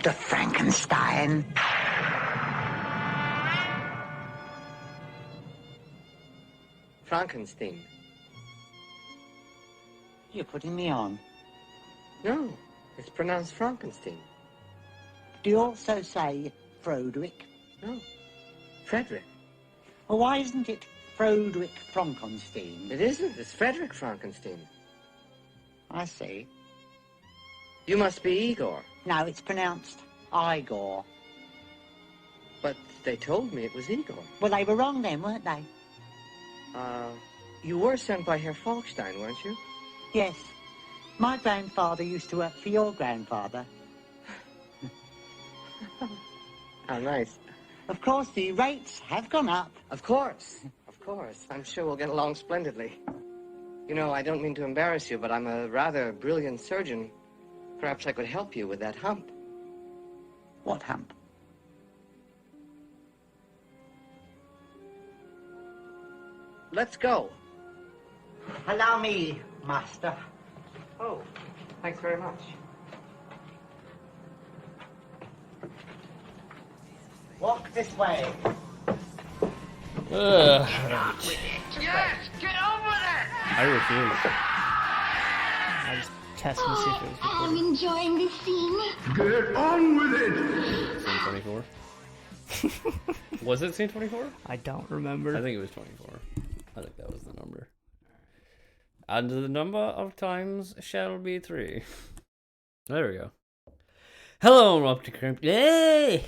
Dr. Frankenstein. Frankenstein. You're putting me on. No, it's pronounced Frankenstein. Do you also say Froderick? No, Frederick. Well, why isn't it Froderick Frankenstein? It isn't. It's Frederick Frankenstein. I see. You must be Igor. No, it's pronounced Igor. But they told me it was Igor. Well, they were wrong then, weren't they? You were sent by Herr Falkstein, weren't you? Yes. My grandfather used to work for your grandfather. How nice. Of course, the rates have gone up. Of course. Of course. I'm sure we'll get along splendidly. You know, I don't mean to embarrass you, but I'm a rather brilliant surgeon. Perhaps I could help you with that hump. What hump? Let's go. Allow me, master. Oh, thanks very much. Walk this way. Yes, get over there! I refuse. I just tested to see if it was I'm recording. enjoying this scene. Get on with it! Scene 24. Was it scene 24? I don't remember. I think it was 24. I think that was the number. And the number of times shall be 3. There we go. Hello and welcome to Crank. Yay!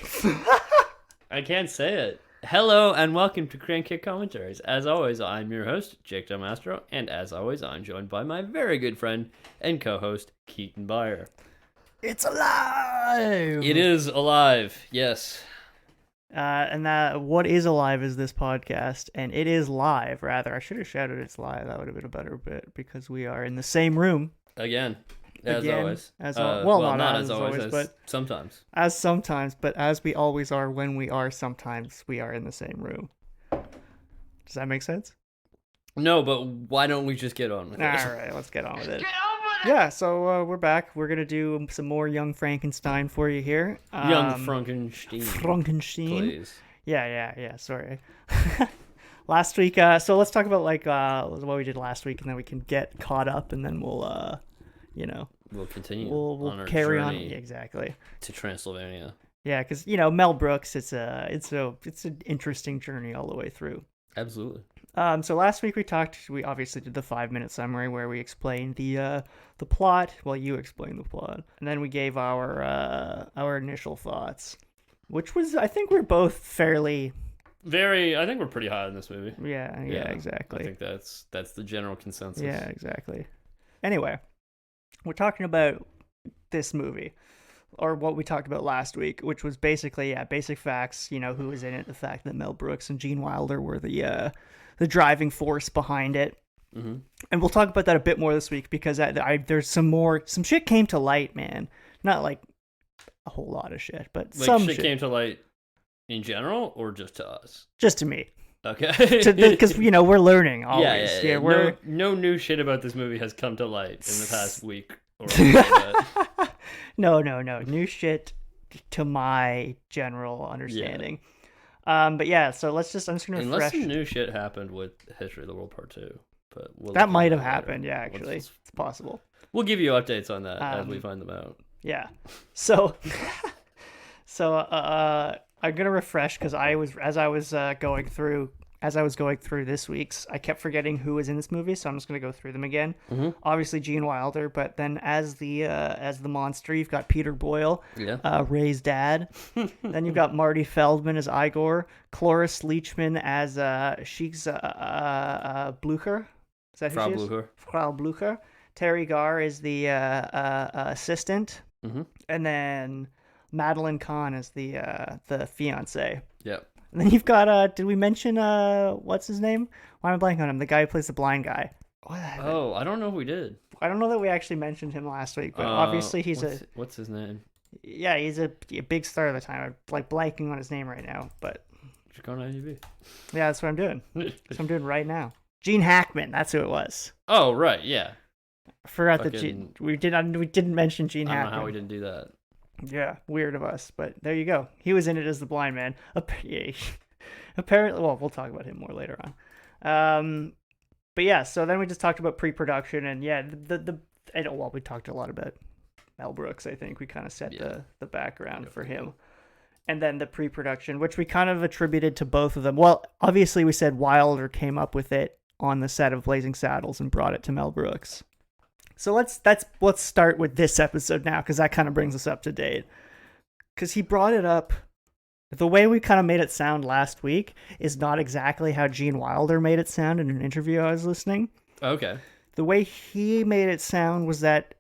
I can't say it. Hello and welcome to Crank Kick Commentaries. As always, I'm your host, Jake Del Mastro, and as always, I'm joined by my very good friend and co-host, Keaton Byer. It's alive! It is alive, yes. And that what is alive is this podcast, and it is live, rather. I should have shouted it's live. That would have been a better bit, because we are in the same room. Again. As Again, always. well, not as always, as but sometimes. As sometimes, but as we always are when we are sometimes, we are in the same room. Does that make sense? No, but why don't we just get on with it? All right, let's get on with it. Yeah, so we're back. We're going to do some more Young Frankenstein for you here. Young Frankenstein. Frankenstein. Please. Yeah, sorry. Last week, so let's talk about what we did last week, and then we can get caught up, and then we'll, We'll continue. We'll on our carry on. journey Exactly. to Transylvania. Yeah, because Mel Brooks, it's an interesting journey all the way through. Absolutely. So last week we obviously did the 5-minute summary where we explained the plot. Well, you explained the plot, and then we gave our initial thoughts, which was, I think, we're both fairly. I think we're pretty high in this movie. Yeah, exactly. I think that's the general consensus. Yeah, exactly. Anyway, we're talking about this movie, or what we talked about last week, which was basically, basic facts, who was in it, the fact that Mel Brooks and Gene Wilder were the driving force behind it. Mm-hmm. And we'll talk about that a bit more this week, because there's some shit came to light, man. Not like a whole lot of shit, but some shit came to light in general, or just to us? Just to me. Okay. Because, we're learning always. Yeah. We're... No new shit about this movie has come to light in the past week. Or like No. New shit to my general understanding. Yeah. But yeah, so I'm just going to refresh. Unless some new shit happened with History of the World Part 2. But that might have happened, yeah, actually. It's possible. We'll give you updates on that as we find them out. Yeah. So I'm going to refresh, because as I was going through this week's, I kept forgetting who was in this movie, so I'm just going to go through them again. Mm-hmm. Obviously Gene Wilder, but then as the monster, you've got Peter Boyle, Ray's dad. Then you've got Marty Feldman as Igor, Cloris Leachman as Sheik's Blucher. Is that who Frau she is? Blucher. Frau Blucher. Terry Garr is the assistant. Mm-hmm. And then Madeline Kahn is the fiance. Yep. And then you've got, did we mention, what's his name? Why am I blanking on him? The guy who plays the blind guy. Oh, I don't know if we did. I don't know that we actually mentioned him last week, but obviously what's his name? Yeah, he's a big star at the time. I'm blanking on his name right now, but. Just go on IMDb. Yeah, that's what I'm doing. That's what I'm doing right now. Gene Hackman, that's who it was. Oh, right, yeah. I forgot that we didn't mention Gene Hackman. I don't know how we didn't do that. Yeah, weird of us, but there you go. He was in it as the blind man. Apparently, well, we'll talk about him more later on. But yeah, so then we just talked about pre-production, and yeah, well, we talked a lot about Mel Brooks. I think we kind of set the background for him, and then the pre-production, which we kind of attributed to both of them. Well, obviously, we said Wilder came up with it on the set of Blazing Saddles and brought it to Mel Brooks. So let's start with this episode now, because that kind of brings us up to date. Because he brought it up, the way we kind of made it sound last week is not exactly how Gene Wilder made it sound in an interview I was listening. Okay. The way he made it sound was that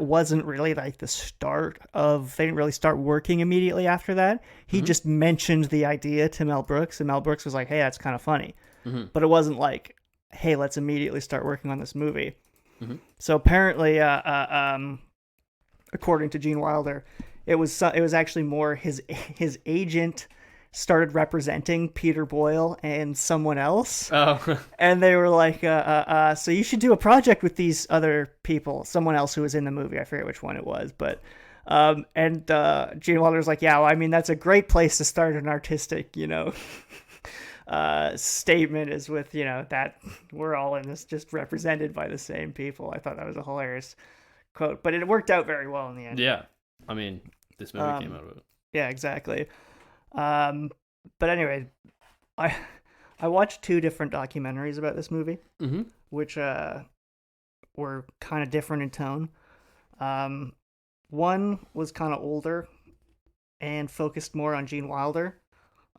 wasn't really like the start of, they didn't really start working immediately after that. He just mentioned the idea to Mel Brooks, and Mel Brooks was like, hey, that's kind of funny. But it wasn't like, hey, let's immediately start working on this movie. So apparently, according to Gene Wilder, it was actually more his agent started representing Peter Boyle and someone else. Oh. And they were like, so you should do a project with these other people, someone else who was in the movie. I forget which one it was, but and Gene Wilder's like, yeah, well, I mean, that's a great place to start an artistic, statement, is with, that we're all in this, just represented by the same people. I thought that was a hilarious quote, but it worked out very well in the end. Yeah. I mean, this movie came out of it. Yeah, exactly. But anyway, I watched 2 different documentaries about this movie, which were kind of different in tone. One was kind of older and focused more on Gene Wilder.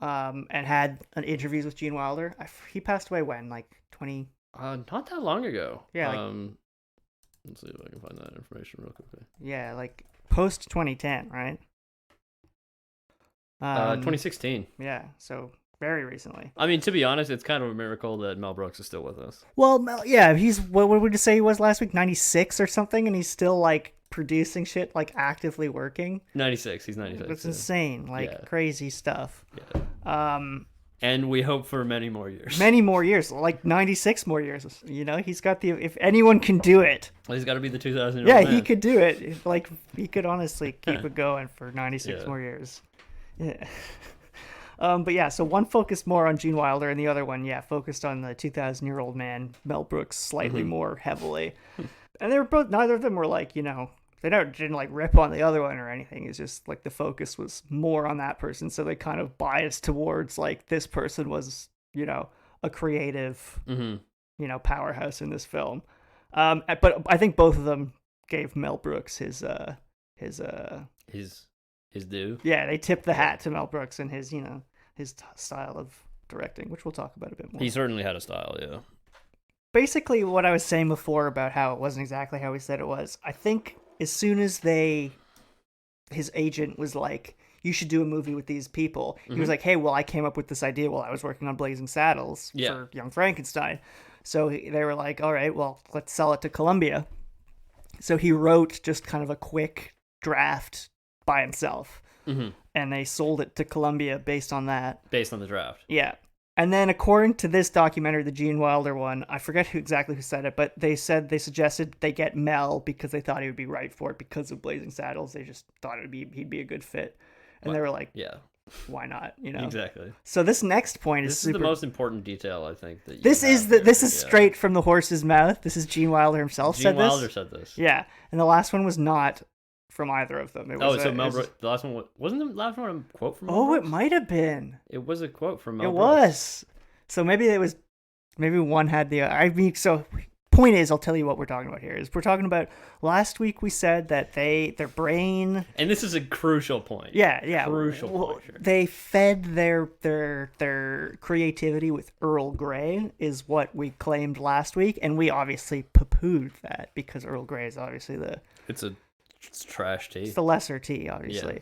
And had an interviews with Gene Wilder. He passed away when, like 20? Not that long ago. Yeah. Let's see if I can find that information real quickly. Yeah, like post 2010, right? 2016. Yeah, so very recently. I mean, to be honest, it's kind of a miracle that Mel Brooks is still with us. Well, yeah, he's, what would you say he was last week? 96 or something, and he's still like producing shit, like actively working. 96. He's 96. It's insane, like crazy stuff. Yeah. And we hope for many more years. Many more years, like 96 more years. He's got if anyone can do it. Well, he's got to be the 2000-year-old man. Yeah, he could do it. Like, he could honestly keep it going for 96 more years. Yeah. But yeah, so one focused more on Gene Wilder, and the other one, focused on the 2000-year-old man, Mel Brooks, slightly more heavily. And they were both, neither of them were like, they didn't like rip on the other one or anything. It's just like the focus was more on that person. So they kind of biased towards like this person was, a creative, powerhouse in this film. But I think both of them gave Mel Brooks his due. Yeah, they tipped the hat to Mel Brooks and his, his style of directing, which we'll talk about a bit more. He certainly had a style, yeah. Basically, what I was saying before about how it wasn't exactly how we said it was, I think as soon as his agent was like, you should do a movie with these people, he was like, hey, well, I came up with this idea while I was working on Blazing Saddles for Young Frankenstein. So they were like, all right, well, let's sell it to Columbia. So he wrote just kind of a quick draft by himself, and they sold it to Columbia based on that. Based on the draft. Yeah. And then according to this documentary, the Gene Wilder one, I forget exactly who said it, but they suggested they get Mel because they thought he would be right for it because of Blazing Saddles. They just thought he'd be a good fit. And they were like, why not? Exactly. So this next point is the most important detail, I think. That this is straight from the horse's mouth. This is Gene Wilder himself said this. Gene Wilder said this. Yeah. And the last one was not from either of them. It was so Mel Brooks. The last one wasn't the last one a quote from Mel Oh, Brooks? it might have been. It was a quote from Mel It Brooks. was. So maybe one had the. I mean, so point is, I'll tell you what we're talking about here. Is we're talking about last week we said that their brain. And this is a crucial point. Yeah. Crucial point. Sure. They fed their creativity with Earl Grey, is what we claimed last week, and we obviously poo-pooed that because Earl Grey is obviously It's trash tea. It's the lesser tea, obviously. Yeah.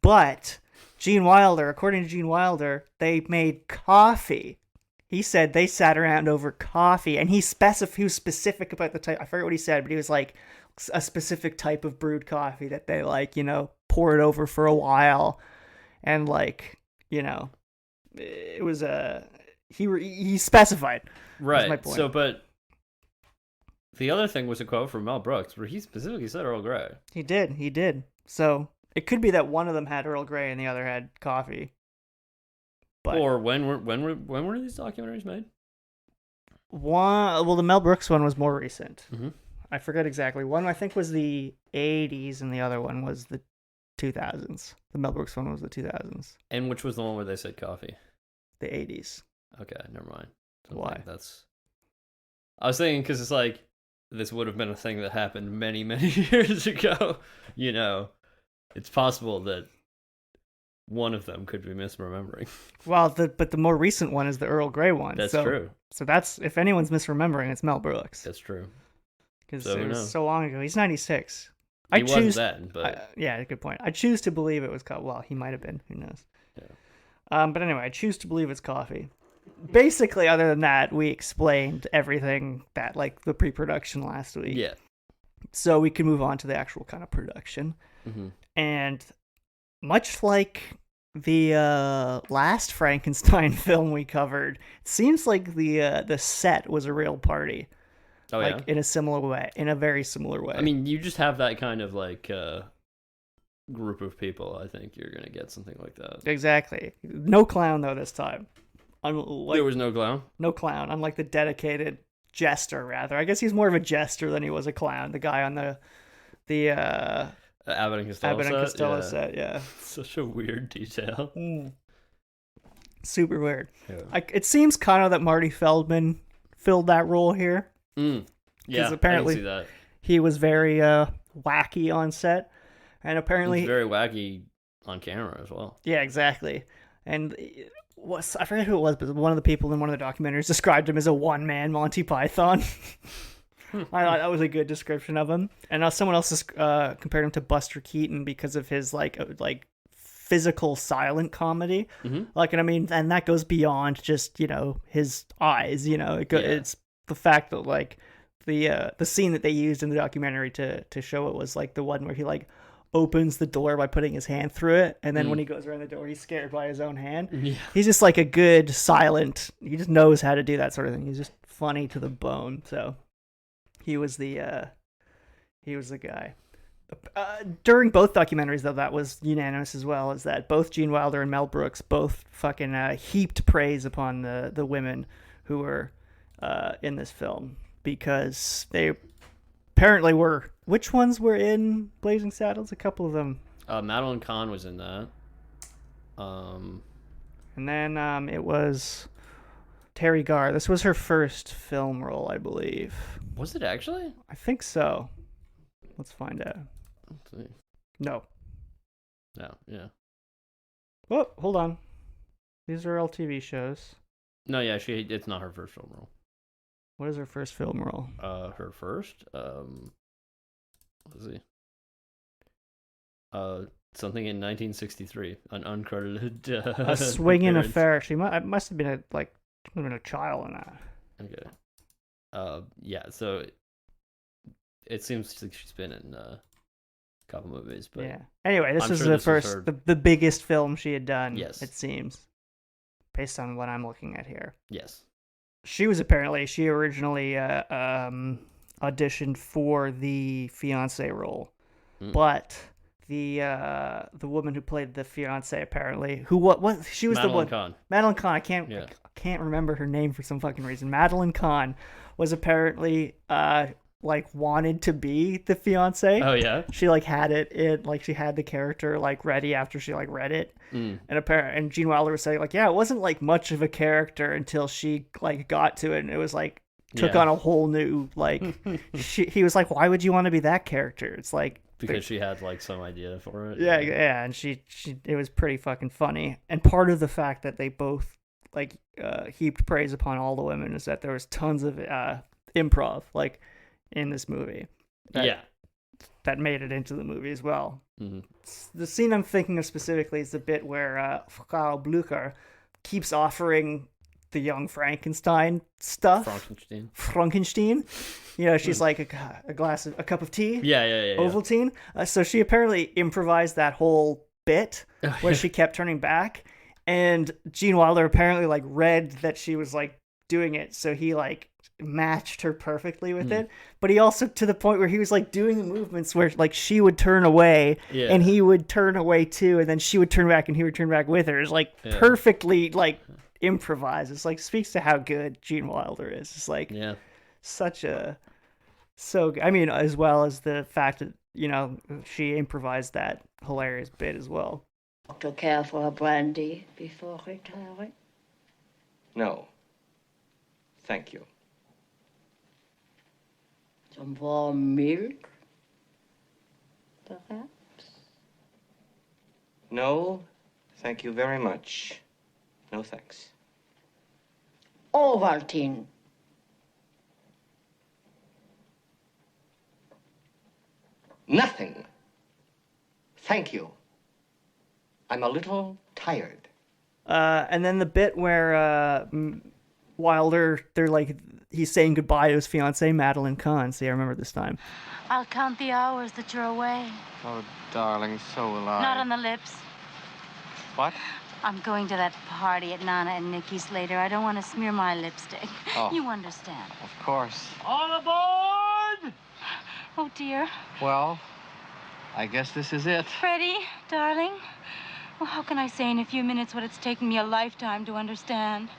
But according to Gene Wilder, they made coffee. He said they sat around over coffee, and he was specific about the type. I forget what he said, but he was like a specific type of brewed coffee that they pour it over for a while, and it was he specified. Right. My point. So, but the other thing was a quote from Mel Brooks where he specifically said Earl Grey. He did. So it could be that one of them had Earl Grey and the other had coffee. But Or when were these documentaries made? the Mel Brooks one was more recent. Mm-hmm. I forget exactly. One I think was the 80s and the other one was the 2000s. The Mel Brooks one was the 2000s. And which was the one where they said coffee? The 80s. Okay, never mind. Why? I was thinking because it's like this would have been a thing that happened many, many years ago. You know, it's possible that one of them could be misremembering. Well, but the more recent one is the Earl Grey one. That's so, true. So that's, if anyone's misremembering, it's Mel Brooks. That's true. Because So it who was knows? so long ago. He's 96. He wasn't then, but yeah, good point. I choose to believe it was coffee. Well, he might have been. Who knows? Yeah. But anyway, I choose to believe it's coffee. Basically, other than that, we explained everything that, like, the pre-production last week. yeah. So we can move on to the actual kind of production. Mm-hmm. And much like the last Frankenstein film we covered, it seems like the set was a real party. Oh, like, yeah? in a very similar way. I mean, you just have that kind of, like, group of people. I think you're going to get something like that. Exactly. No clown, though, this time. There was no clown? No clown, unlike the dedicated jester, rather. I guess he's more of a jester than he was a clown. The guy on the Abbott and Costello set, yeah. Such a weird detail. Super weird. Yeah. It seems kind of that Marty Feldman filled that role here. Yeah, apparently I can see that. he was very wacky on set, and apparently He's very wacky on camera as well. yeah, exactly. And I forget who it was, but one of the people in one of the documentaries described him as a one-man Monty Python. I thought that was a good description of him. And someone else compared him to Buster Keaton because of his like physical silent comedy. Mm-hmm. Like, and I mean, and that goes beyond just, you know, his eyes. You know, it's the fact that like the scene that they used in the documentary to show it was like the one where he like opens the door by putting his hand through it, and then when he goes around the door, he's scared by his own hand. Yeah. He's just like a good silent. He just knows how to do that sort of thing. He's just funny to the bone. So he was the guy. During both documentaries, though, that was unanimous as well, is that both Gene Wilder and Mel Brooks both fucking heaped praise upon the women who were in this film, because they apparently were. Which ones were in Blazing Saddles? A couple of them. Madeline Kahn was in that. And then it was Terry Garr. This was her first film role, I believe. Was it actually? I think so. Let's find out. Let's see. No. No, yeah. Oh, hold on. These are all TV shows. No, yeah, it's not her first film role. What is her first film role? Her first? Let's see. Something in 1963, an uncredited A Swingin' appearance. Affair. She must have been a child in that. Okay. Yeah. So it seems like she's been in a couple movies, but yeah. Anyway, this I'm was sure the this was first, the biggest film she had done. Yes. It seems, based on what I'm looking at here. yes. She originally auditioned for the fiance role, but the woman who played the fiance apparently she was Madeline the one. Kahn. Madeline Kahn. I can't remember her name for some fucking reason. Madeline Kahn was apparently wanted to be the fiance. Oh yeah. She had it in she had the character ready after she read it. And Gene Wilder was saying it wasn't much of a character until she got to it, and it was took on a whole new he was like, why would you want to be that character? It's because she had some idea for it. Yeah, and she it was pretty fucking funny. And part of the fact that they both heaped praise upon all the women is that there was tons of improv in this movie. That made it into the movie as well. Mm-hmm. The scene I'm thinking of specifically is the bit where Frau Blücher keeps offering the Young Frankenstein stuff. Frankenstein. You know, she's like a cup of tea. Yeah. Ovaltine. So she apparently improvised that whole bit where she kept turning back, and Gene Wilder apparently read that she was doing it, so he like matched her perfectly with it. But he also, to the point where he was like doing the movements where like she would turn away and he would turn away too, and then she would turn back and he would turn back with her. It's like perfectly like improvised. It's like speaks to how good Gene Wilder is. It's like such a I mean, as well as the fact that, you know, she improvised that hilarious bit as well. To care for a brandy before retiring? No. Thank you. Some warm milk, perhaps? No, thank you very much. No thanks. Ovaltine. Nothing. Thank you. I'm a little tired. And then the bit where Wilder, they're like, he's saying goodbye to his fiancée, Madeline Kahn. See, I remember this time. I'll count the hours that you're away. Oh, darling, so will I. Not on the lips. What? I'm going to that party at Nana and Nikki's later. I don't want to smear my lipstick. Oh. You understand. Of course. All aboard! Oh, dear. Well, I guess this is it. Freddie, darling. Well, how can I say in a few minutes what it's taken me a lifetime to understand?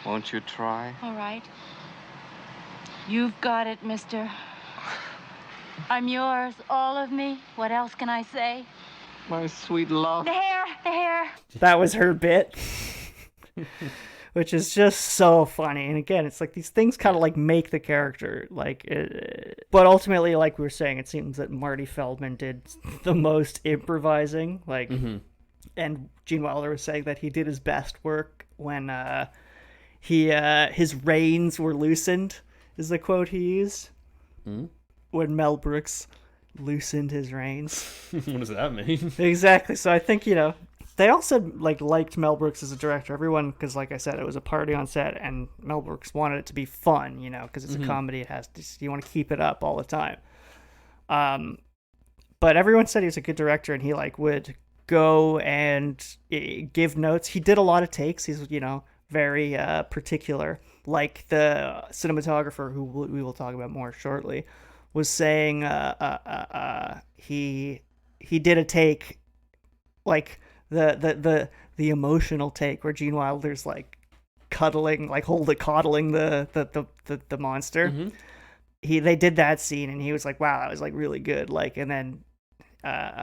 Won't you try? All right. You've got it, mister. I'm yours, all of me. What else can I say? My sweet love. The hair. That was her bit. Which is just so funny. And again, it's like these things kind of like make the character. But ultimately, like we were saying, it seems that Marty Feldman did the most improvising. Like, and Gene Wilder was saying that he did his best work when his reins were loosened, is the quote he used. When Mel Brooks loosened his reins. What does that mean? Exactly. So I think, you know, they also liked Mel Brooks as a director. Everyone, because like I said, it was a party on set, and Mel Brooks wanted it to be fun, you know, because it's a comedy. It has to, you want to keep it up all the time. But everyone said he was a good director, and he like would go and give notes. He did a lot of takes. He's, you know, very particular. Like the cinematographer, who we will talk about more shortly, was saying he did a take, like the emotional take where Gene Wilder's like coddling the monster. They did that scene, and he was like, wow, that was like really good. Like, and then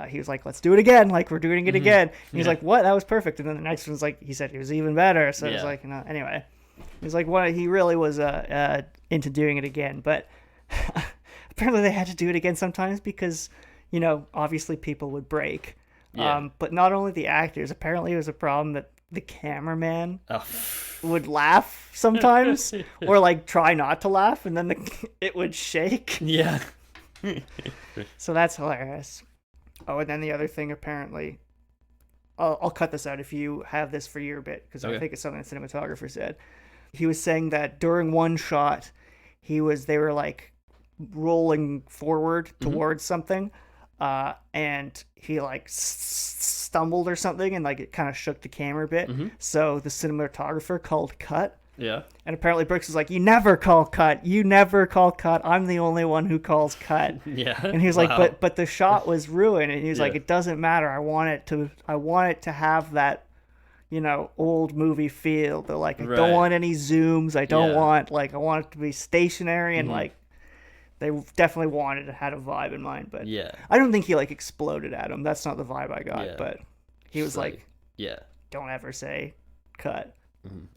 he was like, let's do it again. Like, we're doing it again. And he's like, what? That was perfect. And then the next one's like, he said it was even better. So it was like, you know, anyway, he was like, what? He really was into doing it again. But apparently they had to do it again sometimes because, you know, obviously people would break. But not only the actors, apparently it was a problem that the cameraman would laugh sometimes or like try not to laugh, and then it would shake. Yeah. So that's hilarious. Oh, and then the other thing, apparently, I'll cut this out if you have this for your bit, because I think it's something the cinematographer said. He was saying that during one shot, they were like rolling forward towards something, and he like stumbled or something, and like it kind of shook the camera a bit. So the cinematographer called cut. Yeah. And apparently Brooks was like, you never call cut. You never call cut. I'm the only one who calls cut. Yeah. And he was like, but the shot was ruined. And he was like, it doesn't matter. I want it to have that, you know, old movie feel. They're like, I don't want any zooms. I don't want, like, I want it to be stationary. And like, they definitely had a vibe in mind. But I don't think he like exploded at him. That's not the vibe I got. But he was like, don't ever say cut.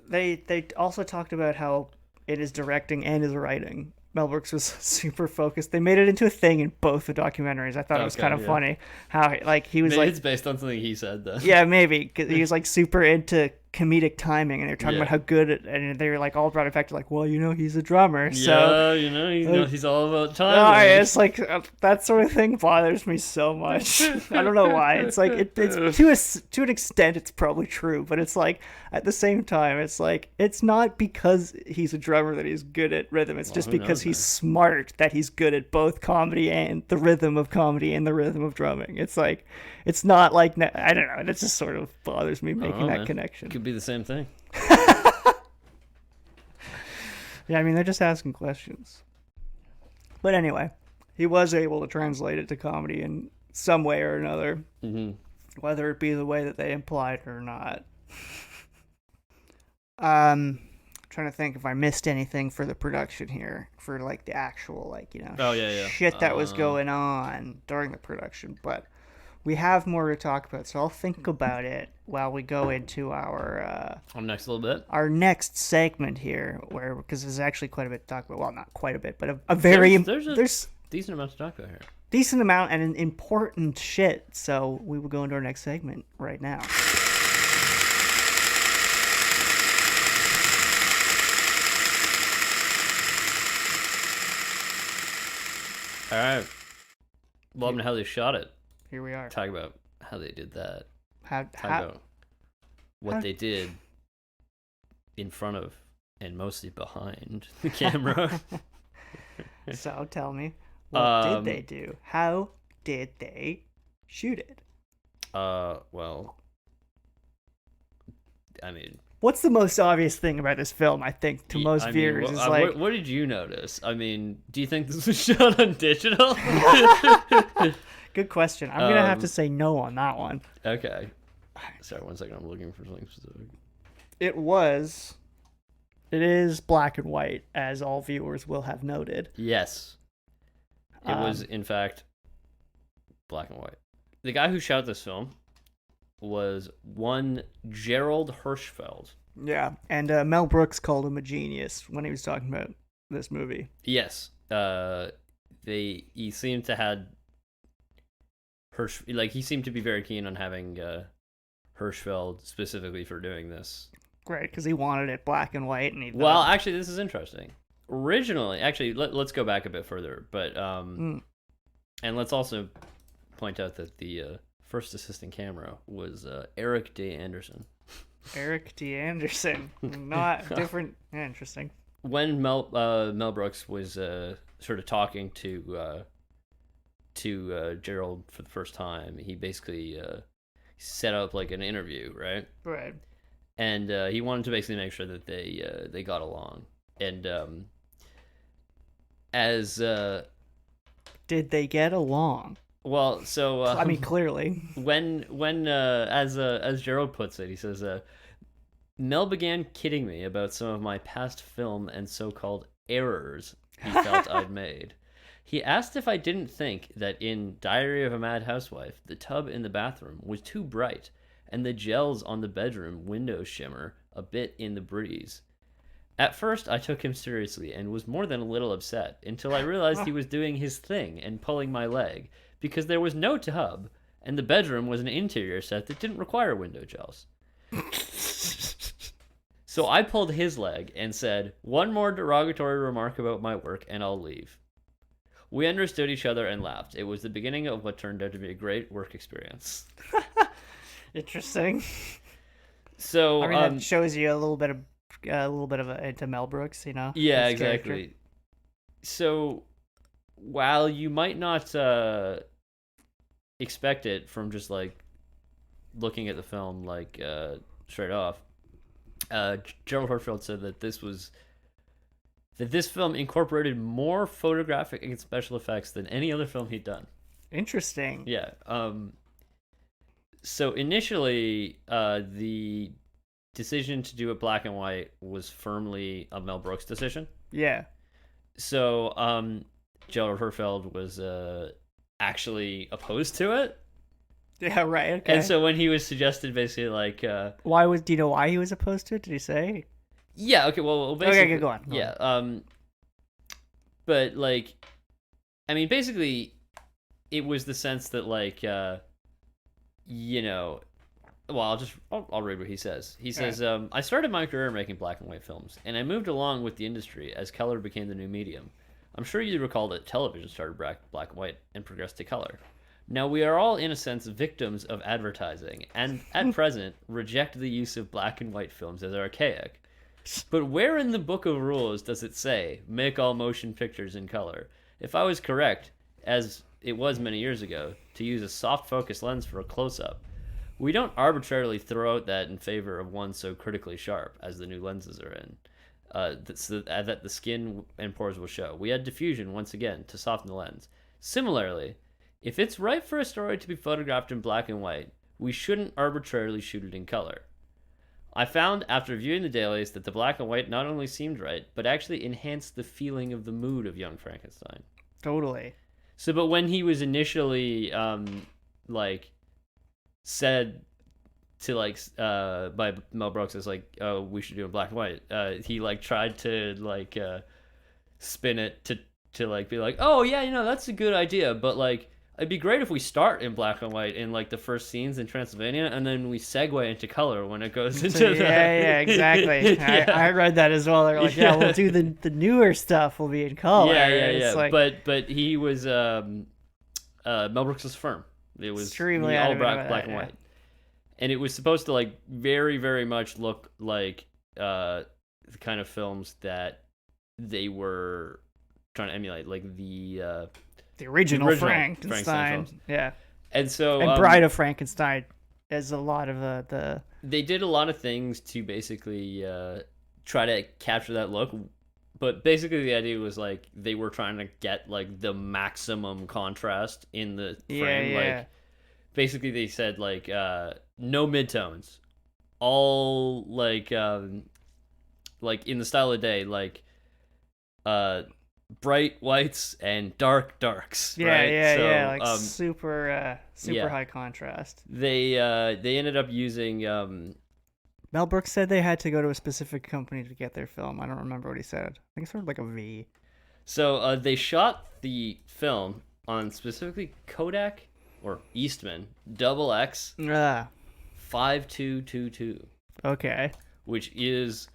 They also talked about how in his directing and his writing, Mel Brooks was super focused. They made it into a thing in both the documentaries. I thought it was kind of funny how like he was maybe like, it's based on something he said though. Yeah, maybe, because he was like super into comedic timing, and they're talking about how good and they were like all brought it back to like, well, you know, he's a drummer, so you know, he's all about timing. It's like that sort of thing bothers me so much. I don't know why. It's like it's to an extent it's probably true, but it's like at the same time it's like it's not because he's a drummer that he's good at rhythm. It's just because he's smart that he's good at both comedy and the rhythm of comedy and the rhythm of drumming. It's like it's not like, I don't know. It just sort of bothers me making that connection. Could be the same thing. Yeah, I mean, they're just asking questions. But anyway, he was able to translate it to comedy in some way or another, whether it be the way that they implied or not. Trying to think if I missed anything for the production here, for like the actual, like, you know, shit that was going on during the production. But we have more to talk about, so I'll think about it while we go into our next little bit. Our next segment here, where because there's actually quite a bit to talk about. Well, not quite a bit, but a very there's decent amount to talk about here. Decent amount and an important shit. So we will go into our next segment right now. All right. Welcome to How They Shot It. Here we are. Talk about how they did that. Talk about what they did in front of and mostly behind the camera. So tell me, what did they do? How did they shoot it? Well, I mean, what's the most obvious thing about this film, I think, to most viewers is like... What did you notice? I mean, do you think this was shot on digital? Good question. I'm going to have to say no on that one. Okay. Sorry, 1 second. I'm looking for something specific. It is black and white, as all viewers will have noted. Yes. It was, in fact, black and white. The guy who shot this film was one Gerald Hirschfeld. Yeah, and Mel Brooks called him a genius when he was talking about this movie. Yes. He seemed to had he seemed to be very keen on having Hirschfeld specifically for doing this. Right, because he wanted it black and white, and Well, actually, this is interesting. Originally, actually, let's go back a bit further, but and let's also point out that the first assistant camera was Eric D. Anderson. Eric D. Anderson, not different. Interesting. When Mel Brooks was sort of talking to Gerald for the first time, he basically set up like an interview, right? Right. And he wanted to basically make sure that they got along. And did they get along? Well, so I mean, clearly. When as Gerald puts it, he says, Mel began kidding me about some of my past film and so-called errors he felt I'd made. He asked if I didn't think that in Diary of a Mad Housewife, the tub in the bathroom was too bright, and the gels on the bedroom window shimmer a bit in the breeze. At first, I took him seriously and was more than a little upset until I realized he was doing his thing and pulling my leg, because there was no tub, and the bedroom was an interior set that didn't require window gels. So I pulled his leg and said, "One more derogatory remark about my work and I'll leave." We understood each other and laughed. It was the beginning of what turned out to be a great work experience. Interesting. So I mean, that shows you a little bit of into Mel Brooks, you know. Yeah, exactly. Character. So while you might not expect it from just like looking at the film like straight off, Gerald Hirschfeld said that this film incorporated more photographic and special effects than any other film he'd done. Interesting. Yeah. So initially, the decision to do it black and white was firmly a Mel Brooks decision. Yeah. So Gerald Hirschfeld was actually opposed to it. Yeah, right. Okay. And so when he was suggested, basically, like, do you know why he was opposed to it? Did he say? Yeah. Okay. Well, basically, okay. Go on. Yeah. But like, I mean, basically, it was the sense that like, you know, well, I'll read what he says. He says, right. I started my career making black and white films, and I moved along with the industry as color became the new medium. I'm sure you recall that television started black and white and progressed to color. Now, we are all, in a sense, victims of advertising, and at present, reject the use of black and white films as archaic. But where in the book of rules does it say, make all motion pictures in color? If I was correct, as it was many years ago, to use a soft focus lens for a close-up, we don't arbitrarily throw out that in favor of one so critically sharp, as the new lenses are in. that the skin and pores will show. We had diffusion once again to soften the lens. Similarly, if it's right for a story to be photographed in black and white, we shouldn't arbitrarily shoot it in color. I found after viewing the dailies that the black and white not only seemed right, but actually enhanced the feeling of the mood of Young Frankenstein. Totally. So, but when he was initially, said to, by Mel Brooks as, oh, we should do it in black and white, he, tried to, spin it to be like, oh, yeah, that's a good idea, but, it'd be great if we start in black and white in the first scenes in Transylvania, and then we segue into color when it goes into yeah, exactly. Yeah. I read that as well. They're like, yeah, we'll do the newer stuff. Will be in color. Yeah. It's But he was Mel Brooks was firm. It was extremely all adamant black about and that, white, and it was supposed to very very much look like the kind of films that they were trying to emulate, the original Frankenstein Frankenstein. films. Yeah. And so And Bride of Frankenstein is a lot of the they did a lot of things to basically try to capture that look, but basically the idea was they were trying to get the maximum contrast in the frame. Yeah. Basically they said no midtones, all in the style of the day, bright whites and dark darks. Yeah, right? yeah. Super yeah. high contrast. They ended up using Mel Brooks said they had to go to a specific company to get their film. I don't remember what he said. I think it's sort of like a V. So they shot the film on specifically Kodak or Eastman XX 5222, Okay. which is,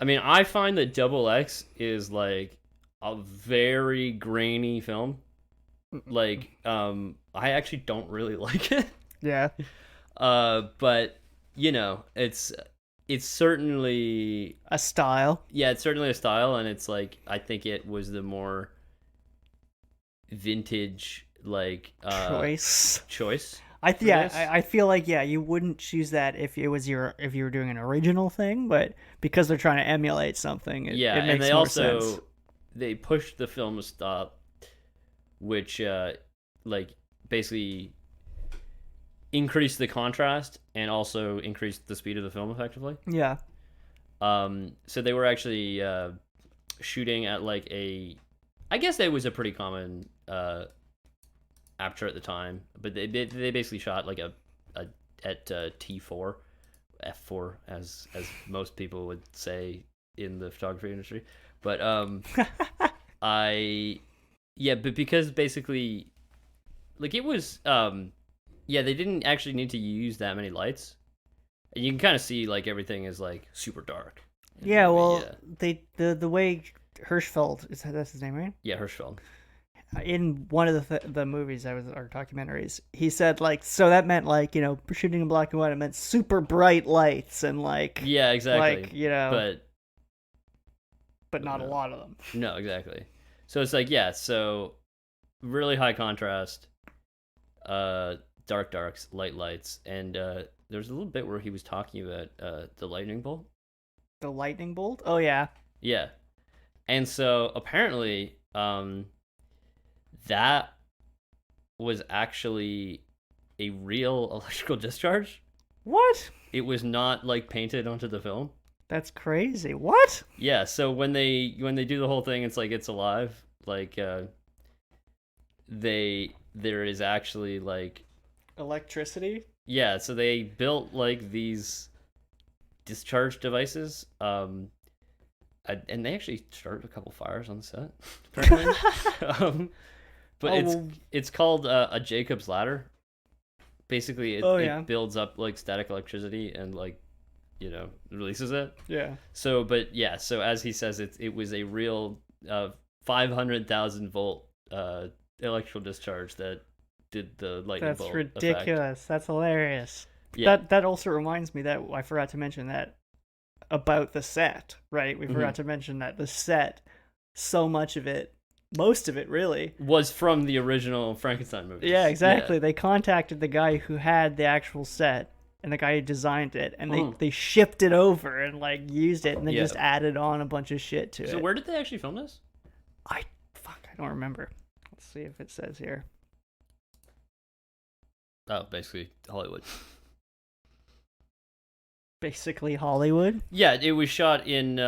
I find that XX is a very grainy film. I actually don't really like it. Yeah. But it's certainly A style. yeah, it's certainly a style, and it's I think it was the more vintage choice. I for yeah, this. I feel like you wouldn't choose that if you were doing an original thing, but because they're trying to emulate something, it makes and they more also sense. they pushed the film stop, which basically increased the contrast and also increased the speed of the film effectively. Yeah. So they were actually shooting at I guess it was a pretty common aperture at the time, but they basically shot at T4, f4 as most people would say in the photography industry. But but because basically it was they didn't actually need to use that many lights. And you can kind of see everything is super dark. Yeah, well, the way Hirschfeld, that's his name, right? Yeah, Hirschfeld. In one of the movies or documentaries, he said so that meant shooting in black and white, it meant super bright lights and yeah, exactly, but not a lot of them. No, exactly. So it's so really high contrast, dark darks, light lights, and there's a little bit where he was talking about the lightning bolt. The lightning bolt? Oh yeah. Yeah. And so apparently that was actually a real electrical discharge. What? It was not painted onto the film. That's crazy. What? Yeah, so when they do the whole thing, it's it's alive. There is actually Electricity? yeah, so they built these discharge devices, and they actually started a couple fires on the set, apparently. But it's called a Jacob's ladder. Basically, it builds up static electricity and releases it. Yeah. So, so as he says, it was a real 500,000 volt electrical discharge that did the lightning bolt effect. That's ridiculous. That's hilarious. Yeah. That also reminds me that I forgot to mention that about the set, right? We forgot to mention that the set, so much of it, most of it really, was from the original Frankenstein movie. Yeah, exactly. Yeah. They contacted the guy who had the actual set and the guy who designed it, and they shipped it over and like used it, and then just added on a bunch of shit to it. So where did they actually film this? I don't remember. Let's see if it says here. Oh, basically Hollywood. Basically Hollywood? Yeah, it was shot in,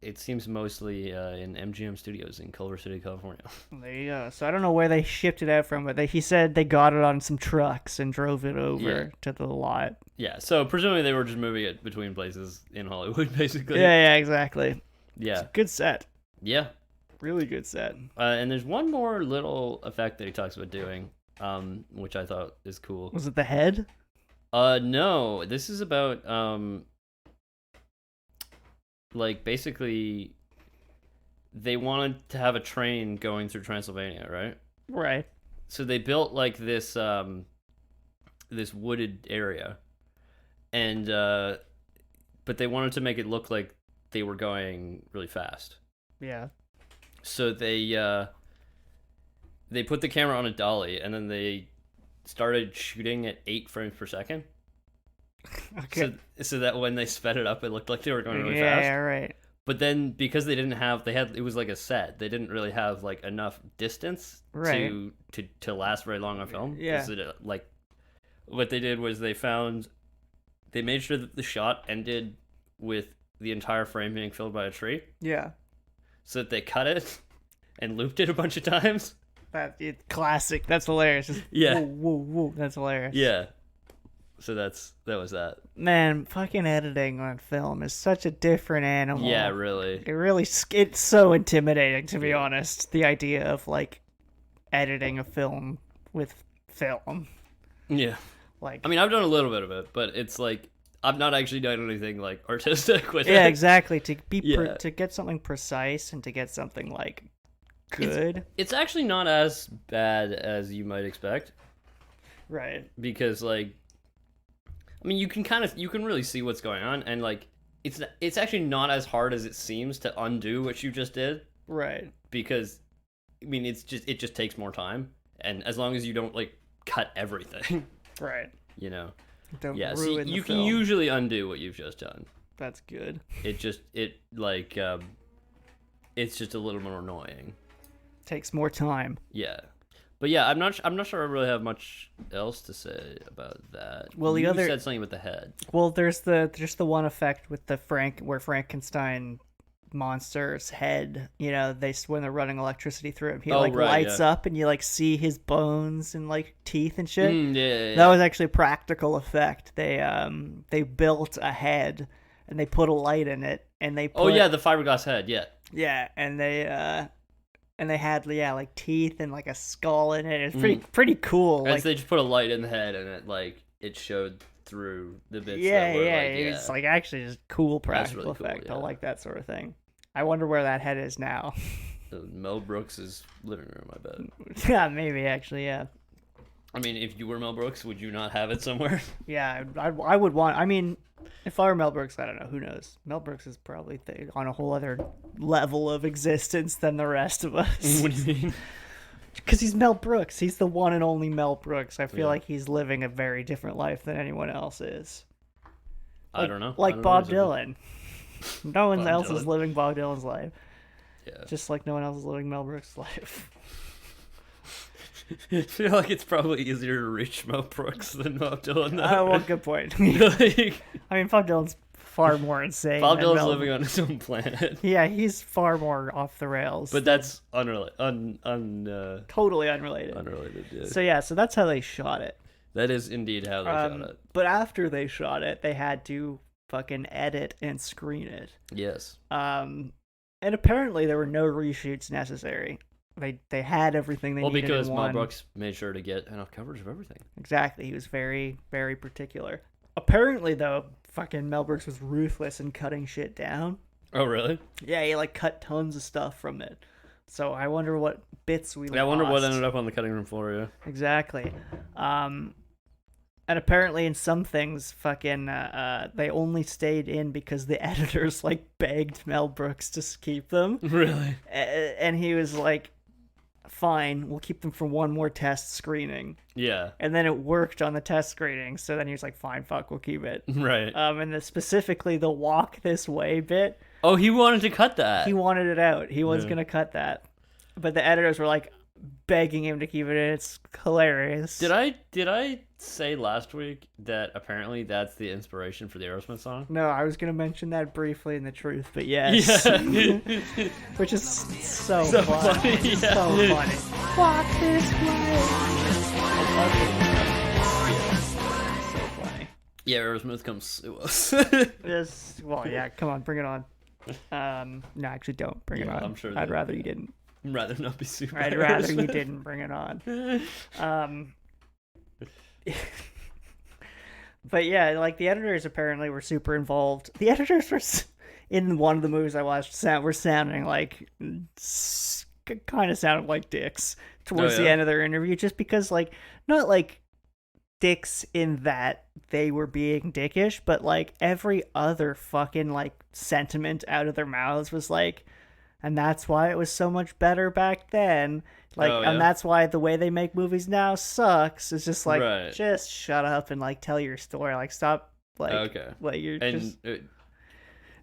it seems mostly in MGM Studios in Culver City, California. There you go. So I don't know where they shipped it out from, but he said they got it on some trucks and drove it over to the lot. Yeah, so presumably they were just moving it between places in Hollywood, basically. Yeah, exactly. Yeah. It's a good set. Yeah. Really good set. And there's one more little effect that he talks about doing, which I thought is cool. Was it the head? No. This is about, like, basically, they wanted to have a train going through Transylvania, right? Right. So they built, like, this, this wooded area, and, but they wanted to make it look like they were going really fast. Yeah. So they put the camera on a dolly, and then they started shooting at 8 frames per second. Okay. So that when they sped it up, it looked like they were going really fast. Yeah, right. But then because they didn't have, it was like a set. They didn't really have like enough distance to last very long on film. Yeah. So like, what they did was they made sure that the shot ended with the entire frame being filled by a tree. Yeah. So that they cut it and looped it a bunch of times. It's classic. That's hilarious. Just Yeah. Whoa, whoa, whoa. That's hilarious. Yeah. So that was that. Man, fucking editing on film is such a different animal. Yeah, really. It's so intimidating, to be honest. The idea of like editing a film with film. Yeah. Like, I mean, I've done a little bit of it, but it's like I've not actually done anything like artistic with it. Yeah, exactly. To be Yeah. to get something precise and to get something like good. It's actually not as bad as you might expect, Right. because like, I mean, you can really see what's going on, and like it's actually not as hard as it seems to undo what you just did, Right. because I mean, it just takes more time, and as long as you don't like cut everything, Right. you know. Don't Yeah, so ruin the you film. can usually undo what you've just done. That's good. It's just a little more annoying. Takes more time. Yeah, but yeah, I'm not sure I really have much else to say about that. Well, you the other said something with the head. Well, there's the one effect with the where Frankenstein monster's head, you know, when they're running electricity through him, he lights up, and you like see his bones and like teeth and shit. Yeah. That was actually a practical effect. They built a head and they put a light in it, and they put, the fiberglass head. Yeah. and they had like teeth and like a skull in it. It's pretty cool. And Like, so they just put a light in the head, and it showed through the bits. yeah, that were, it's like actually just cool practical really cool, effect. I yeah. like that sort of thing. I wonder where that head is now. Mel Brooks' living room, I bet. Yeah, maybe actually, yeah. I mean, if you were Mel Brooks, would you not have it somewhere? Yeah, I would want. I mean, if I were Mel Brooks, I don't know. Who knows? Mel Brooks is probably on a whole other level of existence than the rest of us. What do you mean? Because he's Mel Brooks. He's the one and only Mel Brooks. I feel like he's living a very different life than anyone else is. I don't know. Like Bob Dylan. No one Bob else is Dylan. living Bob Dylan's life. Yeah. Just like no one else is living Mel Brooks' life. I feel like it's probably easier to reach Mel Brooks than Bob Dylan. Though. Well, good point. Like, I mean, Bob Dylan's far more insane. Bob than Dylan's Mel- living on his own planet. Yeah, he's far more off the rails. But that's unrelated. Totally unrelated. Unrelated. Yeah. So that's how they shot it. That is indeed how they shot it. But after they shot it, they had to fucking edit and screen it. Yes. And apparently there were no reshoots necessary. They had everything they needed because in Mel one. Brooks made sure to get enough coverage of everything. Exactly. He was very, very particular. Apparently, though, fucking Mel Brooks was ruthless in cutting shit down. Oh, really? Yeah, he like cut tons of stuff from it. So I wonder what bits we lost. Yeah, I wonder what ended up on the cutting room floor, yeah. Exactly. And apparently in some things, fucking, they only stayed in because the editors, like, begged Mel Brooks to keep them. Really? And he was like, fine, we'll keep them for one more test screening. Yeah. And then it worked on the test screening, so then he was like, fine, fuck, we'll keep it. Right. And specifically the walk this way bit. Oh, he wanted to cut that. He wanted it out. He was going to cut that. But the editors were like begging him to keep it in. It's hilarious. Did I say last week that apparently that's the inspiration for the Aerosmith song? No, I was going to mention that briefly in the truth, but yes. Yeah. Which is so So funny. funny, yeah. So funny. Walk this way. So funny. Yeah, Aerosmith, come sue us. Well, yeah, come on, bring it on. No, actually, don't bring it Yeah, on. I'm sure I'd that- rather you didn't. I'd rather not be sued. I'd rather you didn't bring it on. But yeah, like the editors apparently were super involved. The editors were in one of the movies I watched. Were sounding like kind of sounded like dicks towards the end of their interview, just because like not like dicks in that they were being dickish, but like every other fucking like sentiment out of their mouths was like, and that's why it was so much better back then. Like, and that's why the way they make movies now sucks. It's just like, just shut up and like tell your story. Like, stop. Like, like you're just.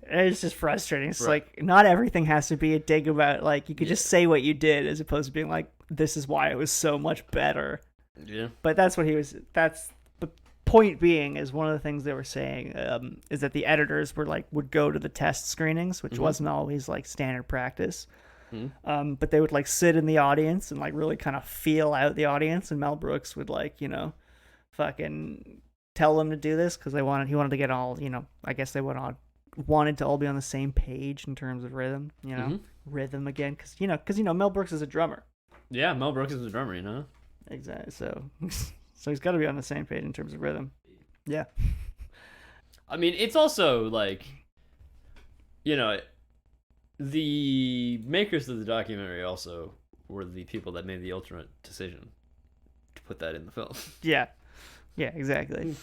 It's just frustrating. It's like not everything has to be a dig about. Like, you could just say what you did as opposed to being like, this is why it was so much better. Yeah. But that's what he was. That's the point. Being is one of the things they were saying is that the editors were like would go to the test screenings, which wasn't always like standard practice. But they would like sit in the audience and like really kind of feel out the audience, and Mel Brooks would like, you know, fucking tell them to do this because he wanted to get all, you know, I guess they wanted to all be on the same page in terms of rhythm, you know, rhythm again, because you know Mel Brooks is a drummer. Yeah, Mel Brooks is a drummer, you know. Exactly. So he's got to be on the same page in terms of rhythm. Yeah. I mean, it's also like, you know, the makers of the documentary also were the people that made the ultimate decision to put that in the film. Yeah. Yeah, exactly.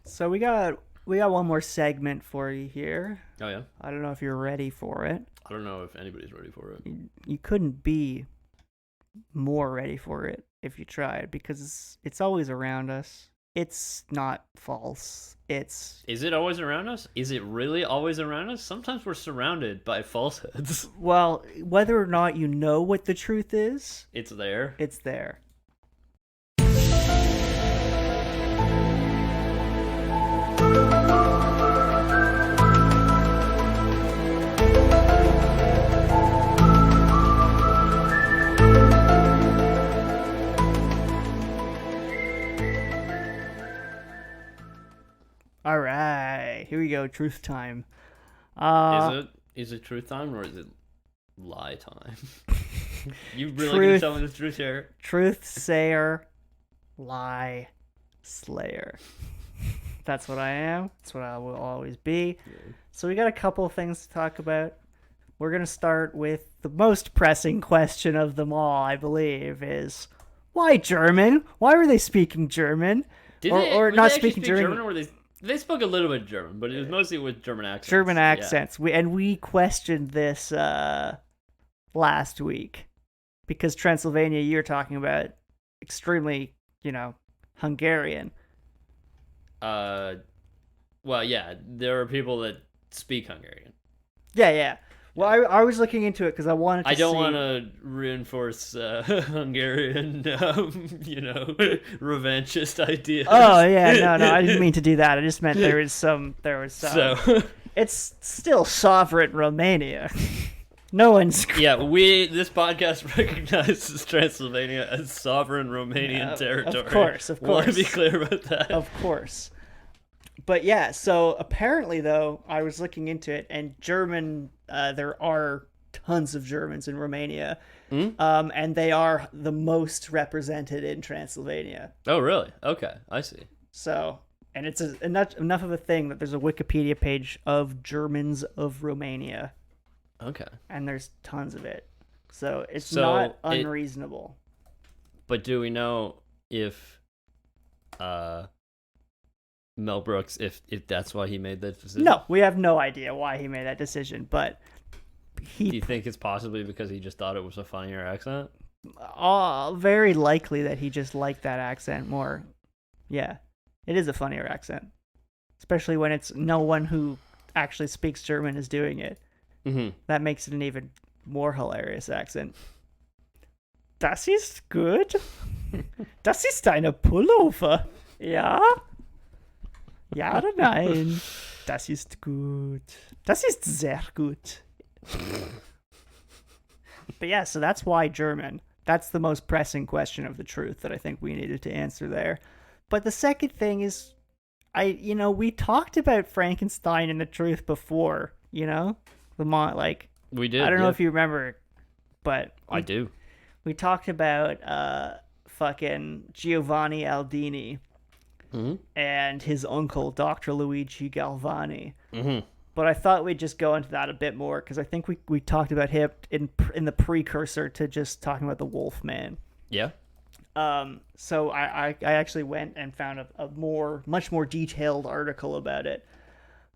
So we got one more segment for you here. Oh, yeah? I don't know if you're ready for it. I don't know if anybody's ready for it. You couldn't be more ready for it if you tried, because it's always around us. It's not false. Is it always around us? Is it really always around us? Sometimes we're surrounded by falsehoods. Well, whether or not you know what the truth is, it's there. It's there. All right, here we go. Truth time. Is it truth time or is it lie time? You really gonna tell me the truth here? Truth sayer, lie slayer. That's what I am. That's what I will always be. Yeah. So we got a couple of things to talk about. We're gonna start with the most pressing question of them all, I believe, is why German? Why were they speaking German? Or not speaking German? Or they spoke a little bit of German, but it was mostly with German accents. German accents. Yeah. We questioned this last week because Transylvania, you're talking about extremely, Hungarian. Well, yeah, there are people that speak Hungarian. Yeah. Well, I was looking into it because I wanted to I don't want to reinforce Hungarian, revanchist ideas. Oh, yeah, no, I didn't mean to do that. I just meant there was some. So it's still sovereign Romania. No one's... Yeah, this podcast recognizes Transylvania as sovereign Romanian territory. Of course. I want to be clear about that. Of course. But yeah, so apparently, though, I was looking into it, and German, there are tons of Germans in Romania, and they are the most represented in Transylvania. Oh, really? Okay, I see. So, and it's enough of a thing that there's a Wikipedia page of Germans of Romania. Okay. And there's tons of it. So it's not unreasonable. But do we know if Mel Brooks, if that's why he made that decision? No, we have no idea why he made that decision, but Do you think it's possibly because he just thought it was a funnier accent? very likely that he just liked that accent more. Yeah, it is a funnier accent, especially when it's no one who actually speaks German is doing it. Mm-hmm. That makes it an even more hilarious accent. Das ist gut. Das ist eine Pullover. Ja? Ja oder nein? Das ist gut. Das ist sehr gut. But yeah, so that's why German. That's the most pressing question of the truth that I think we needed to answer there. But the second thing is, we talked about Frankenstein and the truth before, we did. I don't know if you remember, but I do. We talked about fucking Giovanni Aldini and his uncle, Dr. Luigi Galvani. Mm-hmm. But I thought we'd just go into that a bit more because I think we talked about him in the precursor to just talking about the Wolfman. Yeah. So I actually went and found a much more detailed article about it.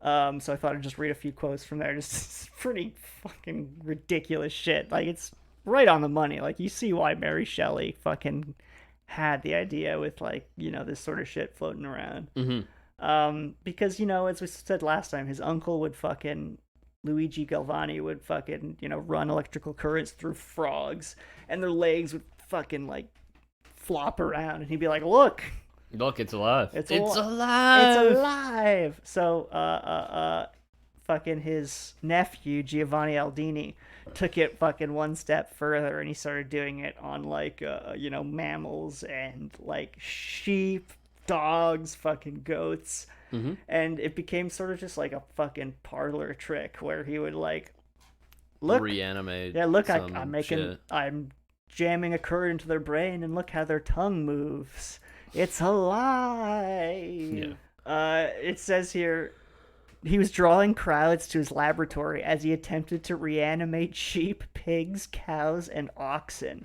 So I thought I'd just read a few quotes from there. Just pretty fucking ridiculous shit. Like, it's right on the money. Like, you see why Mary Shelley fucking had the idea with, like, this sort of shit floating around. Mm-hmm. Because, as we said last time, his uncle would Luigi Galvani would run electrical currents through frogs, and their legs would fucking, like, flop around, and he'd be like, look, it's alive. It's alive. It's alive. So, fucking his nephew, Giovanni Aldini, took it fucking one step further, and he started doing it on, like, mammals and, like, sheep, dogs, fucking goats. Mm-hmm. And it became sort of just like a fucking parlor trick where he would, like, look, reanimate. Yeah, look, I'm I'm jamming a current into their brain, and look how their tongue moves. It's alive. Yeah. It says here, he was drawing crowds to his laboratory as he attempted to reanimate sheep, pigs, cows, and oxen.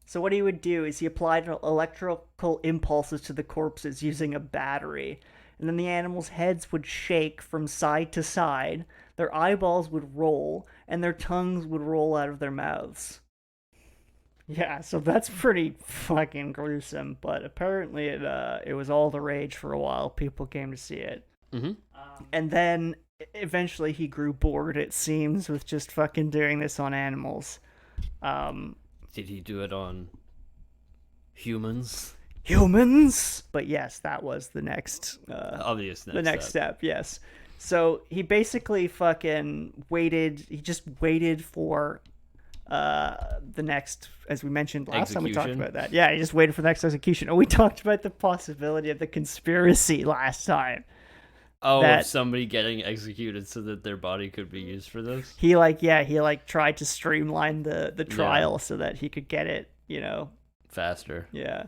So what he would do is he applied electrical impulses to the corpses using a battery, and then the animals' heads would shake from side to side, their eyeballs would roll, and their tongues would roll out of their mouths. Yeah, so that's pretty fucking gruesome, but apparently it was all the rage for a while. People came to see it. Mm-hmm. And then eventually he grew bored, it seems, with just fucking doing this on animals. Did he do it on humans? But yes, that was the next obvious next step. Yes. So he basically fucking waited. He just waited for the next, as we mentioned last time we talked about that. Yeah, he just waited for the next execution. And we talked about the possibility of the conspiracy last time. Oh, of somebody getting executed so that their body could be used for this? He tried to streamline the trial so that he could get it, faster. Yeah.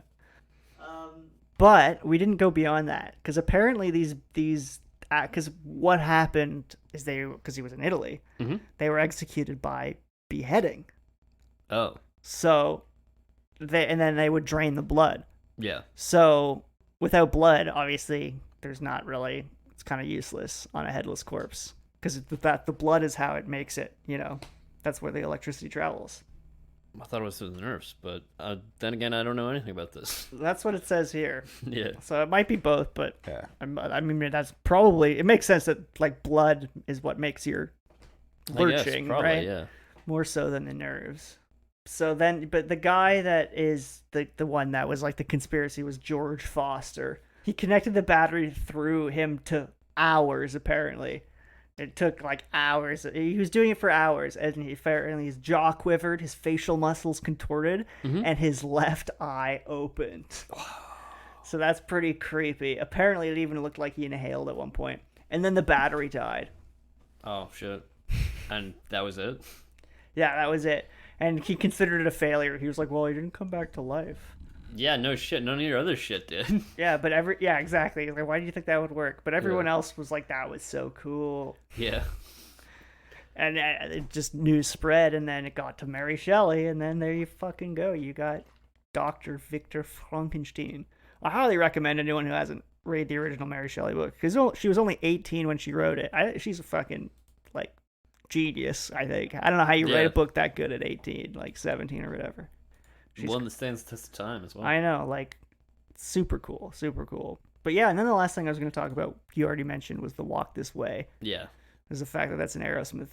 But we didn't go beyond that, because apparently because what happened is because he was in Italy, mm-hmm. they were executed by beheading. Oh. So then they would drain the blood. Yeah. So without blood, obviously, there's not really. It's kind of useless on a headless corpse, because the blood is how it makes it. That's where the electricity travels. I thought it was through the nerves, but then again, I don't know anything about this. That's what it says here. Yeah. So it might be both, but yeah. I mean, that's probably, it makes sense that, like, blood is what makes your lurching, probably, right? Yeah. More so than the nerves. So then, but the guy that is the one that was like the conspiracy was George Foster. He connected the battery through him to hours, apparently. It took like hours. He was doing it for hours, and apparently his jaw quivered, his facial muscles contorted, mm-hmm. and his left eye opened. So that's pretty creepy. Apparently it even looked like he inhaled at one point. And then the battery died. Oh, shit. And that was it? Yeah, that was it. And he considered it a failure. He was like, well, he didn't come back to life. Yeah, no shit. None of your other shit did. Yeah, but exactly. Like, why do you think that would work? But everyone else was like, that was so cool. Yeah. And it just news spread, and then it got to Mary Shelley, and then there you fucking go. You got Dr. Victor Frankenstein. I highly recommend anyone who hasn't read the original Mary Shelley book, because she was only 18 when she wrote it. She's a fucking, like, genius, I think. I don't know how you write a book that good at 18, like 17 or whatever. One that stands the test of time as well. I know, like, super cool. But yeah, and then the last thing I was going to talk about, you already mentioned, was the Walk This Way. Yeah. There's the fact that that's an Aerosmith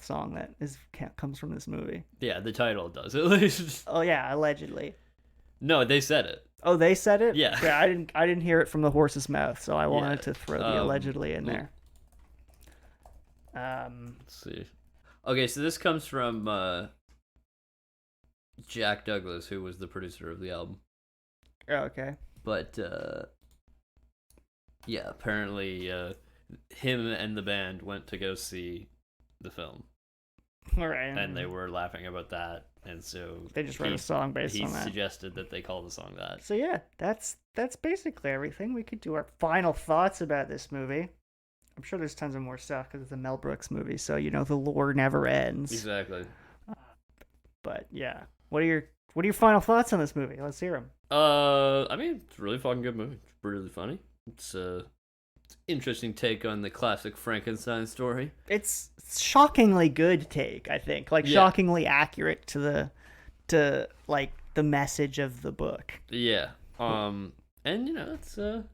song that comes from this movie. Yeah, the title does at least. Oh yeah, allegedly. No, they said it. Oh, they said it? Yeah. I didn't hear it from the horse's mouth, so I wanted to throw the allegedly in there. Let's see. Okay, so this comes from Jack Douglas, who was the producer of the album. Oh, okay. But yeah, apparently him and the band went to go see the film. All right. And they were laughing about that, and so they just wrote a song based on that. He suggested that they call the song that. So yeah, that's basically everything. We could do our final thoughts about this movie. I'm sure there's tons of more stuff because it's a Mel Brooks movie, so the lore never ends. Exactly. But yeah, what are your final thoughts on this movie? Let's hear them. I mean, it's a really fucking good movie. It's really funny. It's interesting take on the classic Frankenstein story. It's shockingly good take, I think. Like shockingly accurate to the message of the book. Yeah. And it's a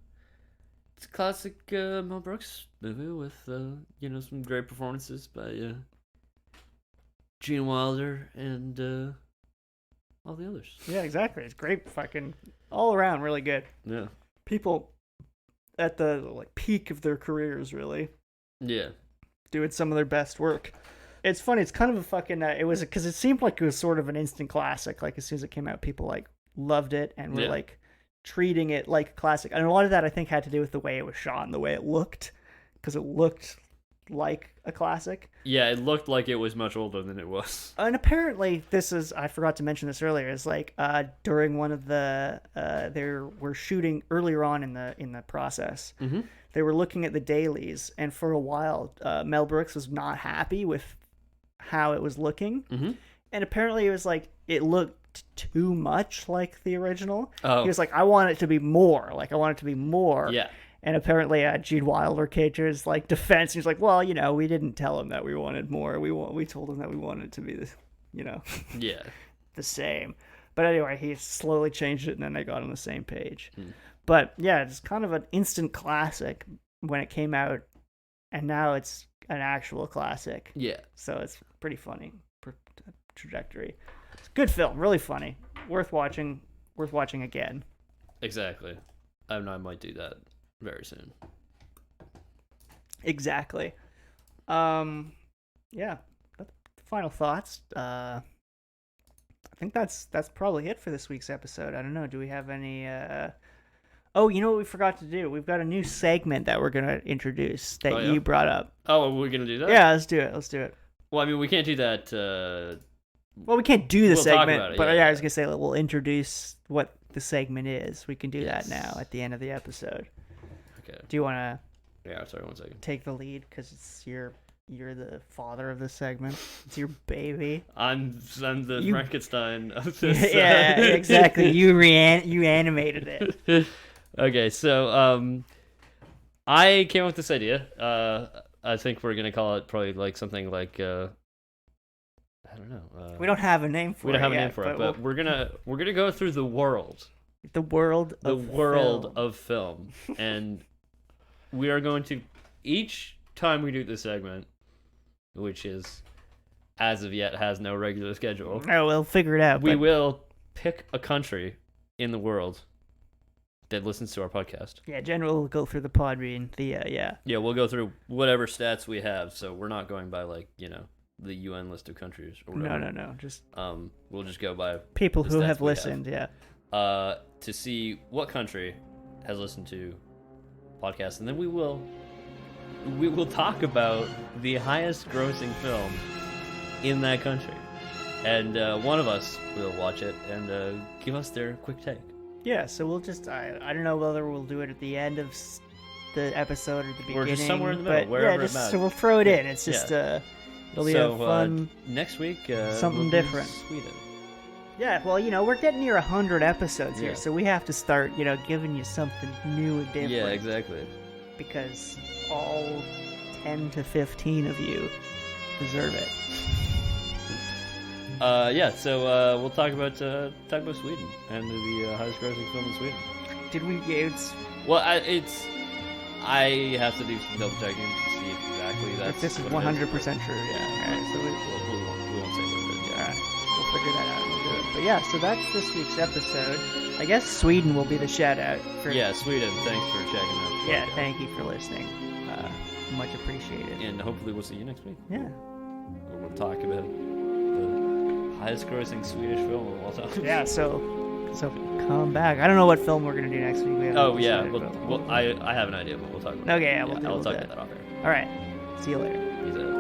classic Mel Brooks movie with some great performances by Gene Wilder and all the others. Yeah, exactly. It's great, fucking all around really good. Yeah. People at the peak of their careers, really. Yeah. Doing some of their best work. It's funny. It's kind of a fucking. It was because it seemed like it was sort of an instant classic. Like as soon as it came out, people loved it and were treating it like a classic. And a lot of that I think had to do with the way it was shot and the way it looked, because it looked like a classic. Yeah, it looked like it was much older than it was. And apparently, I forgot to mention this earlier, is during one of the they were shooting earlier on in the process. Mm-hmm. They were looking at the dailies, and for a while, Mel Brooks was not happy with how it was looking, mm-hmm. and apparently it was it looked too much like the original. Oh. He was like, I want it to be more. I want it to be more. Yeah. And apparently, Gene Wilder came to his defense. He's like, "Well, we didn't tell him that we wanted more. We told him that we wanted it to be yeah, the same." But anyway, he slowly changed it, and then they got on the same page. Hmm. But yeah, it's kind of an instant classic when it came out, and now it's an actual classic. Yeah. So it's pretty funny trajectory. It's a good film, really funny, worth watching again. Exactly. I might do that very soon. Exactly. Yeah. Final thoughts. I think that's probably it for this week's episode. I don't know. Do we have any? Oh, you know what we forgot to do? We've got a new segment that we're gonna introduce that you brought up. Oh, are we gonna do that? Yeah, let's do it. Well, I mean, we can't do that. Well, we can't do the segment, talk about it, but I was gonna say we'll introduce what the segment is. We can do that now at the end of the episode. Okay. Do you want to? Yeah, sorry, 1 second. Take the lead because it's you're the father of this segment. It's your baby. I'm the Frankenstein of this. Yeah, exactly. You animated it. Okay, so I came up with this idea. I think we're gonna call it probably something like I don't know. We don't have a name for it. We don't have a name for it, but we're gonna go through the world. The world of film, and we are going to each time we do this segment, which is as of yet has no regular schedule. No, we'll figure it out. We will pick a country in the world that listens to our podcast. Yeah, Jen will go through the Podbean. Yeah, we'll go through whatever stats we have. So we're not going by the UN list of countries or whatever. No. Just we'll just go by people who have listened. Yeah. To see what country has listened to podcasts, and then we will talk about the highest grossing film in that country, and one of us will watch it and give us their quick take. Yeah, so we'll just I don't know whether we'll do it at the end of the episode or the beginning, or just somewhere in the middle, wherever it matters. So we'll throw it in. It's just it'll be a fun next week. Something different. Sweden. Yeah, well, we're getting near 100 episodes here, so we have to start, giving you something new and different. Yeah, exactly. Because all 10 to 15 of you deserve it. Yeah. So we'll talk about Sweden and the highest grossing film in Sweden. Did we? It's Well, I have to do some double checking to see if exactly that's. if this is what it 100% true. Yeah. All right. So we won't say what it is. all Yeah. right, we'll figure that out. We'll do it. But yeah, so that's this week's episode. I guess Sweden will be the shout out. Yeah, Sweden. Thanks for checking out. Yeah. Thank you for listening. Much appreciated. And hopefully we'll see you next week. Yeah. Where we'll talk about the highest grossing Swedish film of all time. Yeah. So come back. I don't know what film we're gonna do next week. We haven't Oh yeah. decided, Well, I have an idea, but we'll talk about it. Okay. Yeah. I'll talk about that off air. All right. See you later. Peace out.